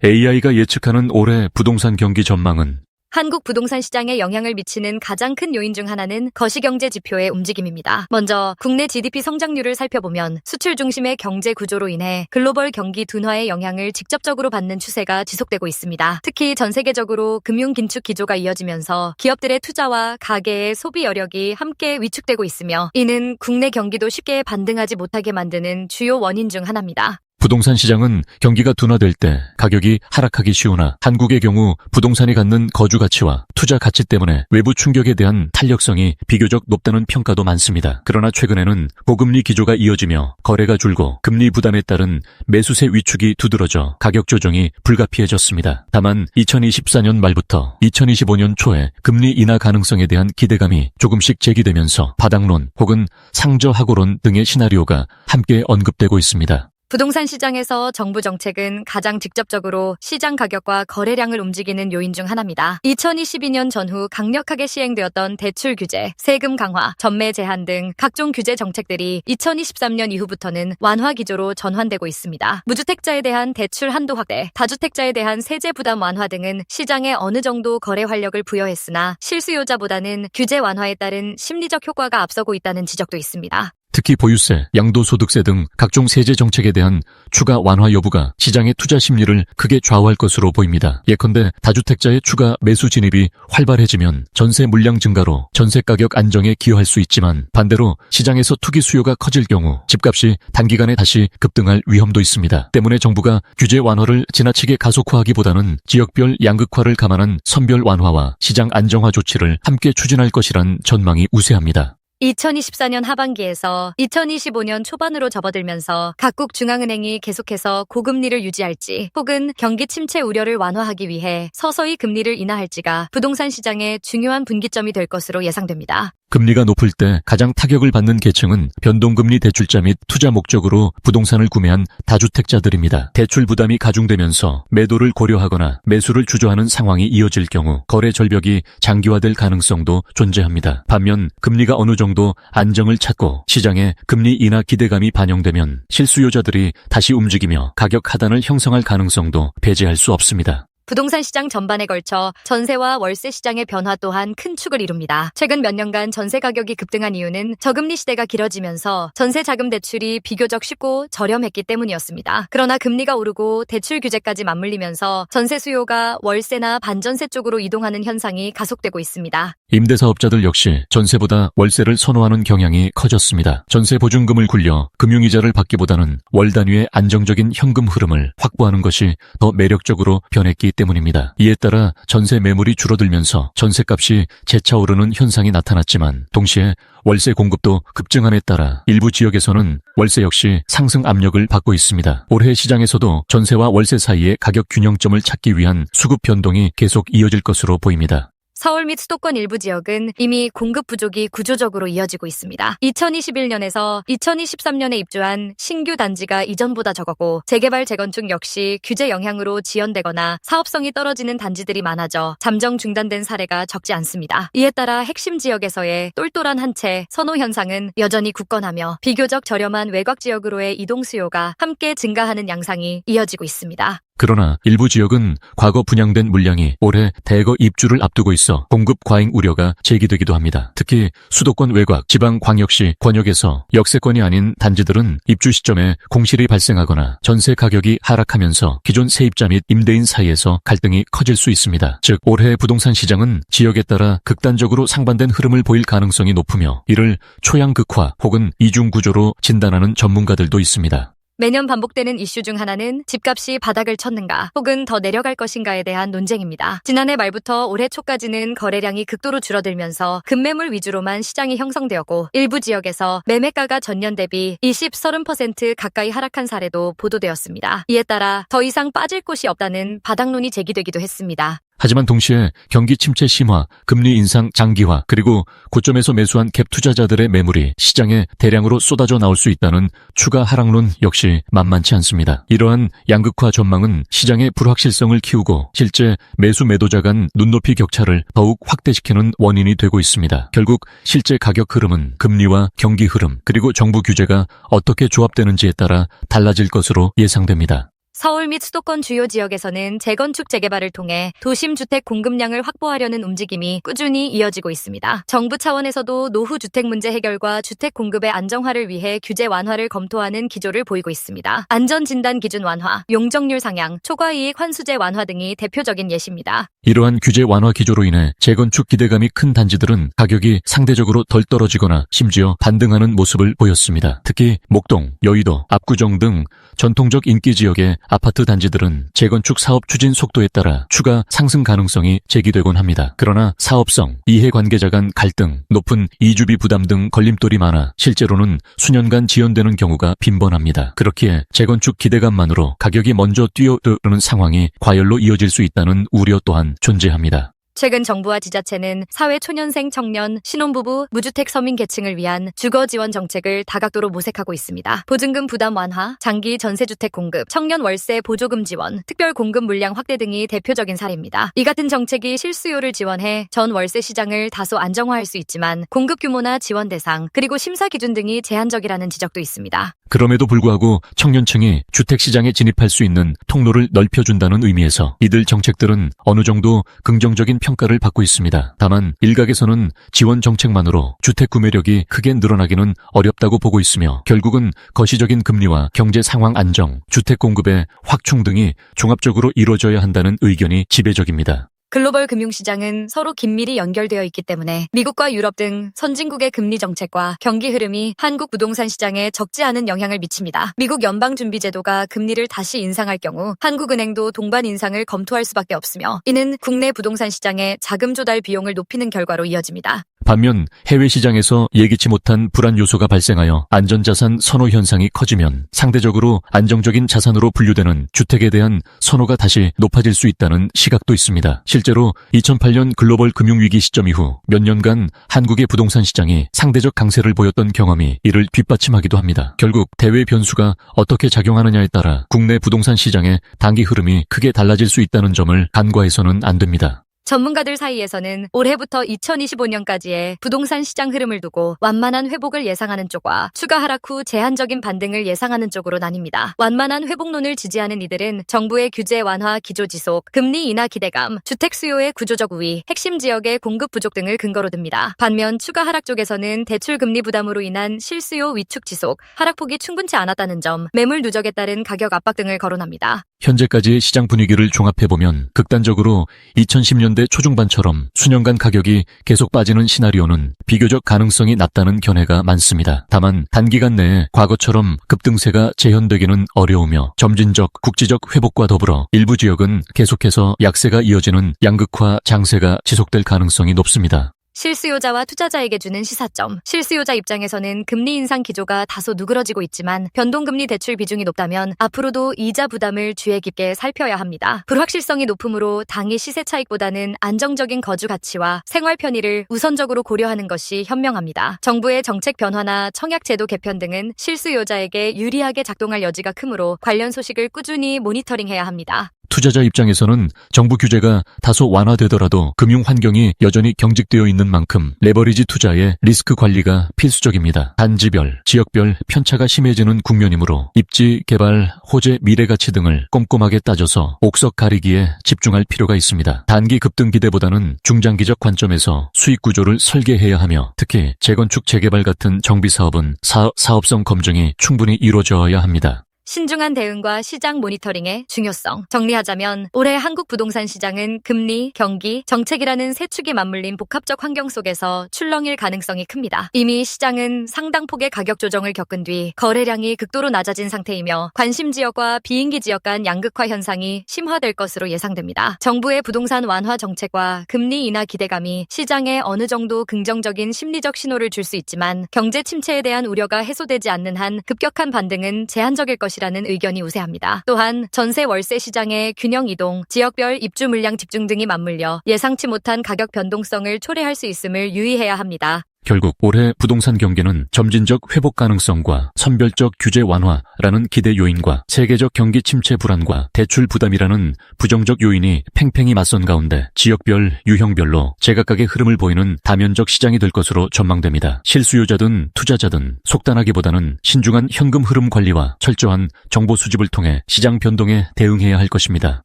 AI가 예측하는 올해 부동산 경기 전망은 한국 부동산 시장에 영향을 미치는 가장 큰 요인 중 하나는 거시경제 지표의 움직임입니다. 먼저 국내 GDP 성장률을 살펴보면 수출 중심의 경제 구조로 인해 글로벌 경기 둔화의 영향을 직접적으로 받는 추세가 지속되고 있습니다. 특히 전 세계적으로 금융 긴축 기조가 이어지면서 기업들의 투자와 가계의 소비 여력이 함께 위축되고 있으며 이는 국내 경기도 쉽게 반등하지 못하게 만드는 주요 원인 중 하나입니다. 부동산 시장은 경기가 둔화될 때 가격이 하락하기 쉬우나 한국의 경우 부동산이 갖는 거주 가치와 투자 가치 때문에 외부 충격에 대한 탄력성이 비교적 높다는 평가도 많습니다. 그러나 최근에는 고금리 기조가 이어지며 거래가 줄고 금리 부담에 따른 매수세 위축이 두드러져 가격 조정이 불가피해졌습니다. 다만 2024년 말부터 2025년 초에 금리 인하 가능성에 대한 기대감이 조금씩 제기되면서 바닥론 혹은 상저하고론 등의 시나리오가 함께 언급되고 있습니다. 부동산 시장에서 정부 정책은 가장 직접적으로 시장 가격과 거래량을 움직이는 요인 중 하나입니다. 2022년 전후 강력하게 시행되었던 대출 규제, 세금 강화, 전매 제한 등 각종 규제 정책들이 2023년 이후부터는 완화 기조로 전환되고 있습니다. 무주택자에 대한 대출 한도 확대, 다주택자에 대한 세제 부담 완화 등은 시장에 어느 정도 거래 활력을 부여했으나 실수요자보다는 규제 완화에 따른 심리적 효과가 앞서고 있다는 지적도 있습니다. 특히 보유세, 양도소득세 등 각종 세제 정책에 대한 추가 완화 여부가 시장의 투자 심리를 크게 좌우할 것으로 보입니다. 예컨대 다주택자의 추가 매수 진입이 활발해지면 전세 물량 증가로 전세 가격 안정에 기여할 수 있지만 반대로 시장에서 투기 수요가 커질 경우 집값이 단기간에 다시 급등할 위험도 있습니다. 때문에 정부가 규제 완화를 지나치게 가속화하기보다는 지역별 양극화를 감안한 선별 완화와 시장 안정화 조치를 함께 추진할 것이란 전망이 우세합니다. 2024년 하반기에서 2025년 초반으로 접어들면서 각국 중앙은행이 계속해서 고금리를 유지할지 혹은 경기 침체 우려를 완화하기 위해 서서히 금리를 인하할지가 부동산 시장의 중요한 분기점이 될 것으로 예상됩니다. 금리가 높을 때 가장 타격을 받는 계층은 변동금리 대출자 및 투자 목적으로 부동산을 구매한 다주택자들입니다. 대출 부담이 가중되면서 매도를 고려하거나 매수를 주저하는 상황이 이어질 경우 거래 절벽이 장기화될 가능성도 존재합니다. 반면 금리가 어느 정도 안정을 찾고 시장에 금리 인하 기대감이 반영되면 실수요자들이 다시 움직이며 가격 하단을 형성할 가능성도 배제할 수 없습니다. 부동산 시장 전반에 걸쳐 전세와 월세 시장의 변화 또한 큰 축을 이룹니다. 최근 몇 년간 전세 가격이 급등한 이유는 저금리 시대가 길어지면서 전세 자금 대출이 비교적 쉽고 저렴했기 때문이었습니다. 그러나 금리가 오르고 대출 규제까지 맞물리면서 전세 수요가 월세나 반전세 쪽으로 이동하는 현상이 가속되고 있습니다. 임대사업자들 역시 전세보다 월세를 선호하는 경향이 커졌습니다. 전세 보증금을 굴려 금융이자를 받기보다는 월 단위의 안정적인 현금 흐름을 확보하는 것이 더 매력적으로 변했기 때문입니다. 이에 따라 전세 매물이 줄어들면서 전세값이 재차오르는 현상이 나타났지만 동시에 월세 공급도 급증함에 따라 일부 지역에서는 월세 역시 상승 압력을 받고 있습니다. 올해 시장에서도 전세와 월세 사이의 가격 균형점을 찾기 위한 수급 변동이 계속 이어질 것으로 보입니다. 서울 및 수도권 일부 지역은 이미 공급 부족이 구조적으로 이어지고 있습니다. 2021년에서 2023년에 입주한 신규 단지가 이전보다 적었고 재개발 재건축 역시 규제 영향으로 지연되거나 사업성이 떨어지는 단지들이 많아져 잠정 중단된 사례가 적지 않습니다. 이에 따라 핵심 지역에서의 똘똘한 한 채 선호 현상은 여전히 굳건하며 비교적 저렴한 외곽 지역으로의 이동 수요가 함께 증가하는 양상이 이어지고 있습니다. 그러나 일부 지역은 과거 분양된 물량이 올해 대거 입주를 앞두고 있어 공급 과잉 우려가 제기되기도 합니다. 특히 수도권 외곽, 지방광역시, 권역에서 역세권이 아닌 단지들은 입주 시점에 공실이 발생하거나 전세 가격이 하락하면서 기존 세입자 및 임대인 사이에서 갈등이 커질 수 있습니다. 즉 올해 부동산 시장은 지역에 따라 극단적으로 상반된 흐름을 보일 가능성이 높으며 이를 초양극화 혹은 이중구조로 진단하는 전문가들도 있습니다. 매년 반복되는 이슈 중 하나는 집값이 바닥을 쳤는가 혹은 더 내려갈 것인가에 대한 논쟁입니다. 지난해 말부터 올해 초까지는 거래량이 극도로 줄어들면서 급매물 위주로만 시장이 형성되었고 일부 지역에서 매매가가 전년 대비 20-30% 가까이 하락한 사례도 보도되었습니다. 이에 따라 더 이상 빠질 곳이 없다는 바닥론이 제기되기도 했습니다. 하지만 동시에 경기 침체 심화, 금리 인상 장기화, 그리고 고점에서 매수한 갭 투자자들의 매물이 시장에 대량으로 쏟아져 나올 수 있다는 추가 하락론 역시 만만치 않습니다. 이러한 양극화 전망은 시장의 불확실성을 키우고 실제 매수 매도자 간 눈높이 격차를 더욱 확대시키는 원인이 되고 있습니다. 결국 실제 가격 흐름은 금리와 경기 흐름, 그리고 정부 규제가 어떻게 조합되는지에 따라 달라질 것으로 예상됩니다. 서울 및 수도권 주요 지역에서는 재건축 재개발을 통해 도심 주택 공급량을 확보하려는 움직임이 꾸준히 이어지고 있습니다. 정부 차원에서도 노후 주택 문제 해결과 주택 공급의 안정화를 위해 규제 완화를 검토하는 기조를 보이고 있습니다. 안전진단 기준 완화, 용적률 상향, 초과이익 환수제 완화 등이 대표적인 예시입니다. 이러한 규제 완화 기조로 인해 재건축 기대감이 큰 단지들은 가격이 상대적으로 덜 떨어지거나 심지어 반등하는 모습을 보였습니다. 특히 목동, 여의도, 압구정 등 전통적 인기 지역의 아파트 단지들은 재건축 사업 추진 속도에 따라 추가 상승 가능성이 제기되곤 합니다. 그러나 사업성, 이해관계자 간 갈등, 높은 이주비 부담 등 걸림돌이 많아 실제로는 수년간 지연되는 경우가 빈번합니다. 그렇기에 재건축 기대감만으로 가격이 먼저 뛰어오르는 상황이 과열로 이어질 수 있다는 우려 또한 존재합니다. 최근 정부와 지자체는 사회 초년생 청년, 신혼부부, 무주택 서민 계층을 위한 주거 지원 정책을 다각도로 모색하고 있습니다. 보증금 부담 완화, 장기 전세주택 공급, 청년 월세 보조금 지원, 특별 공급 물량 확대 등이 대표적인 사례입니다. 이 같은 정책이 실수요를 지원해 전 월세 시장을 다소 안정화할 수 있지만 공급 규모나 지원 대상, 그리고 심사 기준 등이 제한적이라는 지적도 있습니다. 그럼에도 불구하고 청년층이 주택시장에 진입할 수 있는 통로를 넓혀준다는 의미에서 이들 정책들은 어느 정도 긍정적인 평가를 받고 있습니다. 다만 일각에서는 지원 정책만으로 주택 구매력이 크게 늘어나기는 어렵다고 보고 있으며 결국은 거시적인 금리와 경제 상황 안정, 주택 공급의 확충 등이 종합적으로 이루어져야 한다는 의견이 지배적입니다. 글로벌 금융시장은 서로 긴밀히 연결되어 있기 때문에 미국과 유럽 등 선진국의 금리 정책과 경기 흐름이 한국 부동산 시장에 적지 않은 영향을 미칩니다. 미국 연방준비제도가 금리를 다시 인상할 경우 한국은행도 동반 인상을 검토할 수밖에 없으며 이는 국내 부동산 시장의 자금 조달 비용을 높이는 결과로 이어집니다. 반면 해외 시장에서 예기치 못한 불안 요소가 발생하여 안전자산 선호 현상이 커지면 상대적으로 안정적인 자산으로 분류되는 주택에 대한 선호가 다시 높아질 수 있다는 시각도 있습니다. 실제로 2008년 글로벌 금융위기 시점 이후 몇 년간 한국의 부동산 시장이 상대적 강세를 보였던 경험이 이를 뒷받침하기도 합니다. 결국 대외 변수가 어떻게 작용하느냐에 따라 국내 부동산 시장의 단기 흐름이 크게 달라질 수 있다는 점을 간과해서는 안 됩니다. 전문가들 사이에서는 올해부터 2025년까지의 부동산 시장 흐름을 두고 완만한 회복을 예상하는 쪽과 추가 하락 후 제한적인 반등을 예상하는 쪽으로 나뉩니다. 완만한 회복론을 지지하는 이들은 정부의 규제 완화 기조 지속, 금리 인하 기대감, 주택 수요의 구조적 우위, 핵심 지역의 공급 부족 등을 근거로 듭니다. 반면 추가 하락 쪽에서는 대출 금리 부담으로 인한 실수요 위축 지속, 하락폭이 충분치 않았다는 점, 매물 누적에 따른 가격 압박 등을 거론합니다. 현재까지의 시장 분위기를 종합해보면 극단적으로 2010년대 초중반처럼 수년간 가격이 계속 빠지는 시나리오는 비교적 가능성이 낮다는 견해가 많습니다. 다만 단기간 내에 과거처럼 급등세가 재현되기는 어려우며 점진적 국지적 회복과 더불어 일부 지역은 계속해서 약세가 이어지는 양극화 장세가 지속될 가능성이 높습니다. 실수요자와 투자자에게 주는 시사점. 실수요자 입장에서는 금리 인상 기조가 다소 누그러지고 있지만 변동금리 대출 비중이 높다면 앞으로도 이자 부담을 주의 깊게 살펴야 합니다. 불확실성이 높으므로 당일 시세 차익보다는 안정적인 거주 가치와 생활 편의를 우선적으로 고려하는 것이 현명합니다. 정부의 정책 변화나 청약제도 개편 등은 실수요자에게 유리하게 작동할 여지가 크므로 관련 소식을 꾸준히 모니터링해야 합니다. 투자자 입장에서는 정부 규제가 다소 완화되더라도 금융 환경이 여전히 경직되어 있는 만큼 레버리지 투자의 리스크 관리가 필수적입니다. 단지별, 지역별 편차가 심해지는 국면이므로 입지, 개발, 호재, 미래 가치 등을 꼼꼼하게 따져서 옥석 가리기에 집중할 필요가 있습니다. 단기 급등 기대보다는 중장기적 관점에서 수익 구조를 설계해야 하며 특히 재건축 재개발 같은 정비 사업은 사업성 검증이 충분히 이루어져야 합니다. 신중한 대응과 시장 모니터링의 중요성. 정리하자면 올해 한국 부동산 시장은 금리, 경기, 정책이라는 세 축이 맞물린 복합적 환경 속에서 출렁일 가능성이 큽니다. 이미 시장은 상당 폭의 가격 조정을 겪은 뒤 거래량이 극도로 낮아진 상태이며 관심 지역과 비인기 지역 간 양극화 현상이 심화될 것으로 예상됩니다. 정부의 부동산 완화 정책과 금리 인하 기대감이 시장에 어느 정도 긍정적인 심리적 신호를 줄 수 있지만 경제 침체에 대한 우려가 해소되지 않는 한 급격한 반등은 제한적일 것이라는 의견이 우세합니다. 또한 전세 월세 시장의 균형 이동, 지역별 입주 물량 집중 등이 맞물려 예상치 못한 가격 변동성을 초래할 수 있음을 유의해야 합니다. 결국 올해 부동산 경기는 점진적 회복 가능성과 선별적 규제 완화라는 기대 요인과 세계적 경기 침체 불안과 대출 부담이라는 부정적 요인이 팽팽히 맞선 가운데 지역별, 유형별로 제각각의 흐름을 보이는 다면적 시장이 될 것으로 전망됩니다. 실수요자든 투자자든 속단하기보다는 신중한 현금 흐름 관리와 철저한 정보 수집을 통해 시장 변동에 대응해야 할 것입니다.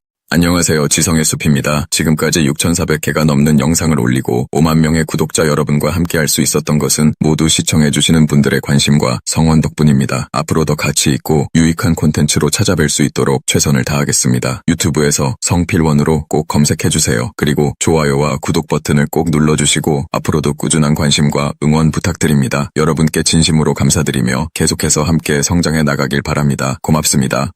안녕하세요. 지성의 숲입니다. 지금까지 6,400개가 넘는 영상을 올리고 5만 명의 구독자 여러분과 함께할 수 있었던 것은 모두 시청해주시는 분들의 관심과 성원 덕분입니다. 앞으로 더 가치 있고 유익한 콘텐츠로 찾아뵐 수 있도록 최선을 다하겠습니다. 유튜브에서 성필원으로 꼭 검색해주세요. 그리고 좋아요와 구독 버튼을 꼭 눌러주시고 앞으로도 꾸준한 관심과 응원 부탁드립니다. 여러분께 진심으로 감사드리며 계속해서 함께 성장해 나가길 바랍니다. 고맙습니다.